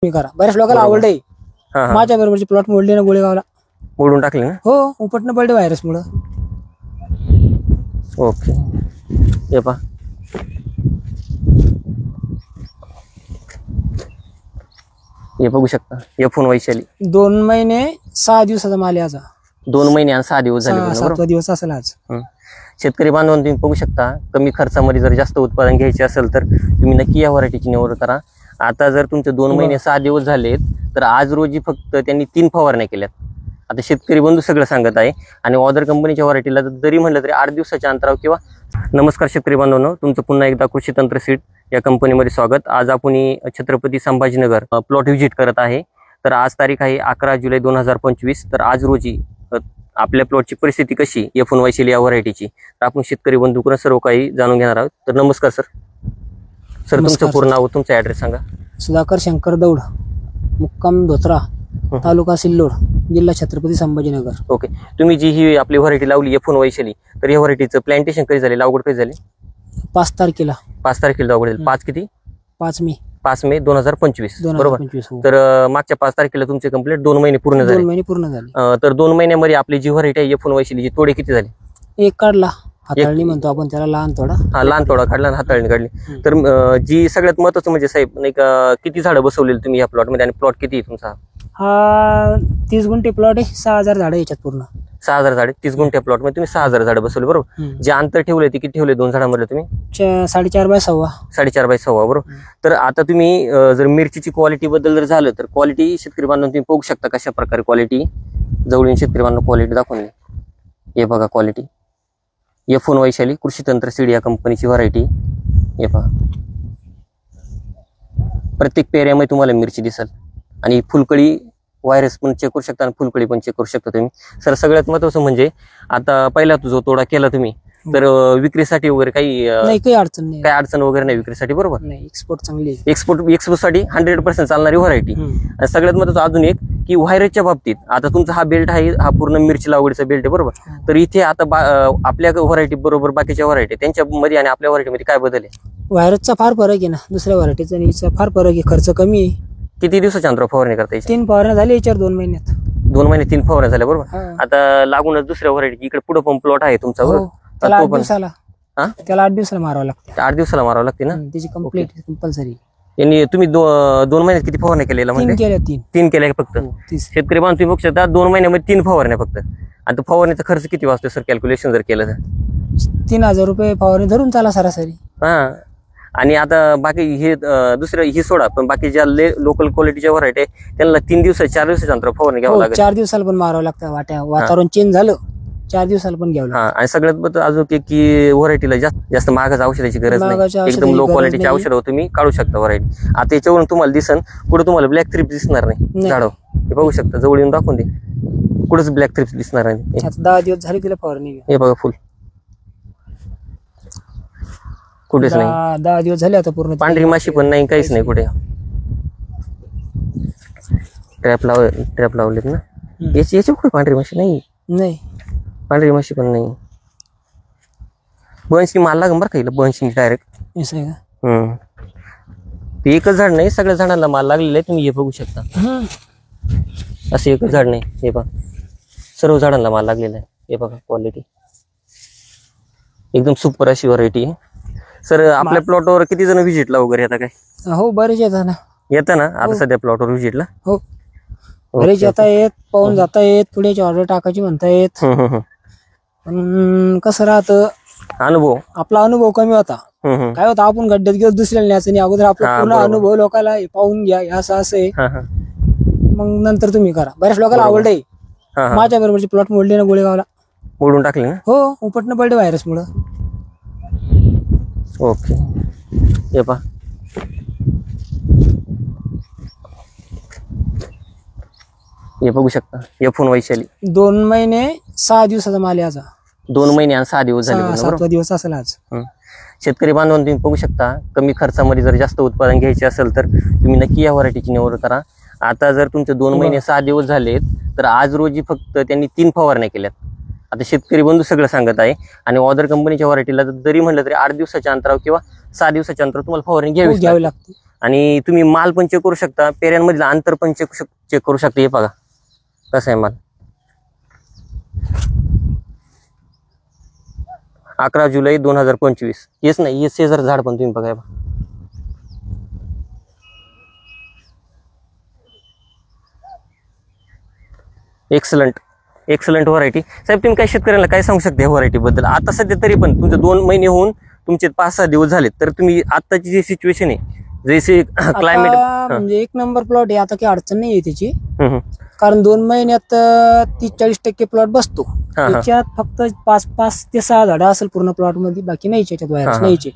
मी करा. बऱ्याच लोकांना बरोबर. आवडलंय. हा हा माझ्या बरोबरची प्लॉट मोडले ना गोळेगावला. मोडून टाकले ना. हो, उपटणं पडले व्हायरस मुळे. ओके हे पहा हे बघू शकता F1 वैशाली 2 महिने 6 दिवसाचा माल आहे. 2 महिने आणि 6 दिवस झाले पूर्ण, बरोबर. 7वा दिवस असेल आज. शेतकरी बांधवांनो तुम्ही बघू शकता, कमी खर्चामध्ये जर जास्त उत्पादन घ्यायचे असेल तर तुम्ही नक्की या व्हरायटीची निवड करा. आता जर तुमचे 2 महिने 6 दिवस झालेत तर आज रोजी फक्त त्यांनी 3 फवारण्या केल्यात. आता शेतकरी बंधू सगळं सांगत आहे आणि ऑदर कंपनीच्या व्हरायटीला जरी म्हणलं तरी 8 दिवसाच्या अंतरावर किंवा. नमस्कार शेतकरी बांधवांनो, तुमचं पुन्हा एकदा कृषी तंत्र सीड या कंपनीमध्ये स्वागत. आज आपण छत्रपती संभाजीनगर प्लॉट व्हिजिट करत आहे. तर आज तारीख आहे 11 जुलै 2025. तर आज रोजी आपल्या प्लॉटची परिस्थिती कशी F1 वैशाली या व्हरायटीची तर आपण शेतकरी बंधूकडून सर्व काही जाणून घेणार आहोत. तर नमस्कार सर. सर तुमचं पूर्ण नाव, तुमचा ऍड्रेस सांगा. सुधाकर शंकर दौड, मुक्काम धोत्रा, तालुका सिल्लोड, जिल्हा छत्रपती संभाजीनगर. ओके, तुम्ही जी ही आपली व्हरायटी लावली F1 वैशाली, तर या व्हरायटीचं प्लांटेशन कधी झाले, लागवड कधी झाली? 5 तारखेला. 5 तारखेला लागवड झाली. 5 किती? 5 मे 5 मे 2025, बरोबर. 2025. हो. तर मागच्या 5 तारखेला तुमचे कंप्लीट 2 महिने पूर्ण 2 झाले. महिने पूर्ण झाले. तर 2 महिन्यामध्ये आपली जी व्हरायटी आहे F1 वैशालीची तोडे किती झाले? एक काढला, हाताळणी म्हणतो आपण त्याला, लहान थोडा. हा, लहान तोडा काढला आणि हाताळणी काढली. तर जी सगळ्यात महत्वाचं म्हणजे साहेब नाही का, किती झाडं बसवलेली तुम्ही या प्लॉट मध्ये आणि प्लॉट किती आहे तुमचा? हा 30 गुंठे प्लॉट आहे. 6000 झाडं याच्यात पूर्ण. 6000 झाडे 30 गुंठ्या प्लॉट मध्ये तुम्ही 6000 झाडं बसवले, बरोबर. जे अंतर ठेवले ते किती ठेवले 2 झाडांमध्ये तुम्ही? 4.5 बाय 6. 4.5 बाय 6, बरोबर. तर आता तुम्ही जर मिरचीची क्वालिटी बद्दल जर झालं तर क्वालिटी शेतकरी बांधून तुम्ही बघू शकता कशा प्रकारे क्वालिटी. जवळून शेतकरी बांधून क्वालिटी दाखवून दे. हे बघा क्वालिटी F1 वैशाली कृषी तंत्र सीड या कंपनीची व्हरायटी. हे पहा, प्रत्येक पेऱ्यामध्ये तुम्हाला मिरची दिसेल आणि फुलकळी व्हायरस पण चेक करू शकता आणि फुलकळी पण चेक करू शकता तुम्ही. सर सगळ्यात महत्वाचं म्हणजे आता पहिला जो तोडा केला तुम्ही तर विक्रीसाठी वगैरे काही काही अडचण नाही. काही अडचण वगैरे नाही विक्रीसाठी, बरोबर. नाही, एक्सपोर्ट चांगली आहे. एक्सपोर्ट साठी 100% चालणारी व्हरायटी. आणि सगळ्यात महत्वाचं अजून एक की व्हायरसच्या बाबतीत आता तुमचा हा बेल्ट आहे, हा पूर्ण मिरची लागवडीचा बेल्ट आहे, बरोबर. तर इथे आता आपल्या व्हरायटी बरोबर बाकीच्या व्हरायटी त्यांच्यामध्ये आणि आपल्या व्हरायटीमध्ये काय बदल आहे? व्हायरसचा फार फरक आहे ना, दुसऱ्या व्हरायटीचा आणि याचा फार फरक आहे. खर्च कमी आहे. किती दिवसाच्या अंतरावर फवारणी करता येईल? 3 फवारण्या झाल्या याच्यावर 2 महिन्यात. 2 महिने 3 फवारण्या झाल्या, बरोबर. आता लागूनच दुसऱ्या व्हरायटी इकडे पुढे पण प्लॉट आहे तुमचा, बरोबर. त्याला 8 तो पण दिवसाला. हा? त्याला 8 दिवसाला मारावं लागतं. 8 दिवसाला मारावं लागते ना. त्याची कंप्लीट कंपल्सरी. यांनी तुम्ही 2 महिन्यात किती फवारण्या केलेल्या? 3 केल्या. 3 केल्या फक्त. 30. शेतकरी बांधव तुम्ही बघू शकता 2 महिन्यामध्ये 3 फवारण्या फक्त. आणि तो फवारण्याचा खर्च किती वाचतो सर कॅल्क्युलेशन जर केलं तर? 3000 रुपये फवारणी धरून चाला सरासरी. हा. आणि आता बाकी हे दुसरं ही सोडा, पण बाकी ज्या लोकल क्वालिटीच्या व्हरायटी आहे त्यांना 3 दिवस 4 दिवसाच्या अंतर फवारणी घ्यावं लागेल. 4 दिवसाला पण मारावं लागतं. वातावरण चेंज झालं 4 दिवसाला पण घ्यावं लागतं. आणि सगळ्यात अजून की व्हरायटीला जास्त महागाच्या औषधाची गरज नाही. एकदम लो क्वालिटीच्या औषध तुम्ही काढू शकता व्हरायटी. आता याच्यावरून तुम्हाला दिसन कुठे तुम्हाला ब्लॅक थ्रिप्स दिसणार नाही झाड. हे बघू शकता, जवळ येऊन दाखवून दे. कुठेच ब्लॅक थ्रिप्स दिसणार नाही. 10 दिवस झाले तिला फवारणी. हे बघा फुल कुठेच नाही. 10 दिवस झाले आता पूर्ण. पांढरी माशी पण नाही, काहीच नाही कुठे. ट्रॅप लावलेत ना याची कुठे पांढरी माशी नाही. पांढरी माशी पण नाही. बंशी माल लागेल बरं का, बंशी डायरेक्ट. ते एकच झाड नाही, सगळ्या झाडांना माल लागलेला आहे. तुम्ही हे बघू शकता, असं एकच झाड नाही. हे बघा सर्व झाडांना माल लागलेला आहे. हे बघा क्वालिटी एकदम सुपर अशी व्हरायटी आहे. सर आपल्या प्लॉटवर किती जण व्हिजिटला वगैरे येतात काय? हो, बरेच येतात ना. येतं ना आता सध्या प्लॉटवर व्हिजिटला? हो, बरेच येता येत, पाहून जाता येत, पुढे ऑर्डर टाकायची म्हणता येत. पण कसं राहतं, अनुभव आपला अनुभव कमी होता. काय होता, आपण गड्ड्यात घेऊन दुसऱ्याला न्यायचं नाही. अगोदर आपला पूर्ण अनुभव लोकांना पाहून घ्या, असं आहे. मग नंतर तुम्ही करा. बऱ्याच लोकांना आवडलंय. माझ्या बरोबरची प्लॉट मोडले ना गोळेगावला. मोडून टाकले ना? हो, उपटणं पडले व्हायरस मुळे. ओके. हे पहा हे बघू शकता F1 वैशाली 2 महिने 6 दिवसाचा माल आहे. 2 महिने आणि 6 दिवस झाले. 7वा दिवस असेल आज. शेतकरी बांधवांनो तुम्ही बघू शकता, कमी खर्चामध्ये जर जास्त उत्पादन घ्यायचे असेल तर तुम्ही नक्की या व्हरायटीची निवड करा. आता जर तुमचे 2 महिने 6 दिवस झालेत तर आज रोजी फक्त त्यांनी 3 फवारण्या केल्यात. आता शेतकरी बंधू सगळं सांगत आहे आणि ऑदर कंपनीच्या व्हरायटीला जरी म्हणलं तरी 8 दिवसाच्या अंतरावर किंवा 6 दिवसाच्या अंतरावर तुम्हाला फवारणी घ्यावी लागते. आणि तुम्ही माल पण चेक करू शकता, पेऱ्यांमधलं अंतर पण चेक करू शकता. हे बघा कसं आहे माल. 11 जुलै 2025. हेच नाही, हे शेजार झाड पण तुम्ही बघा. Excellent variety. साहेब तुम्ही काय शेतकऱ्यांना काय सांगू शकता या व्हरायटी बद्दल? आता सध्या तरी पण तुमचे 2 महिने होऊन तुमचे 5-6 दिवस झाले, तर तुम्ही आताची जी सिच्युएशन आहे, जसे क्लायमेट म्हणजे 1 नंबर प्लॉट आहे. आता काही अडचण नाही आहे त्याची, कारण 2 महिन्यात 30-40% प्लॉट बसतो. त्याच्यात फक्त 5 ते 6 झाडं असेल पूर्ण प्लॉट मध्ये, बाकी नाही त्याच्यात व्हायरस नाहीचे.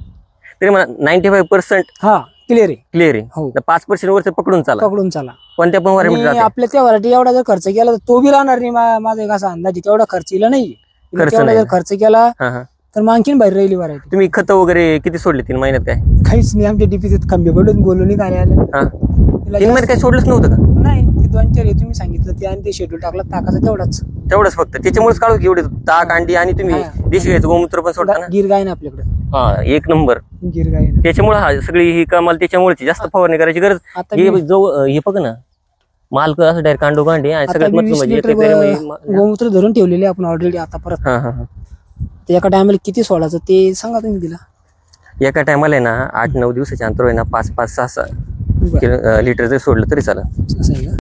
तरी मला 95% हा क्लिअर आहे. हो, 5% वरच पकडून चाला. कोणत्या पण व्हरायटी आपल्या त्या व्हरायटी एवढा जर खर्च केला तर तो बी राहणार नाही. माझा एक असा अंदाज, तेवढा खर्च येईल नाही. तेवढा जर खर्च केला तर मग आणखीन बाहेर राहिली व्हरायटी. तुम्ही खत वगैरे किती सोडले 3 महिन्यात? काय काहीच नाही. आमच्या डीपीचे खंबे पडून बोलून नाही काय आलं. 3 महिन्यात काही सोडलंच नव्हतं का? नाही, ते 2-4 तुम्ही सांगितलं ते आणि ते शेड्यूल टाकला ताकाचा तेवढंच फक्त. त्याच्यामुळेच काढू एवढे ताक, अंडी आणि तुम्ही देशी गायचं गोमूत्र पण सोडता ना? गिर गाय ना आपल्याकडे. 1 नंबर गिर गाय. त्याच्यामुळे सगळी ही कमाल त्याच्यामुळे जास्त फवारणी करायची गरज. हे बघ ना, माल असं डायरेक्ट कांडो कांडी. सगळ्यात महत्त्वाचं गोमूत्र धरून ठेवलेले आपण ऑलरेडी. आता परत एका टायमाला किती सोडायचं ते सांगा तुम्ही तिला. एका टायमाला आहे ना 8-9 दिवसाच्या अंतर आहे ना 5-5-6 लिटर जरी सोडलं तरी चालेल.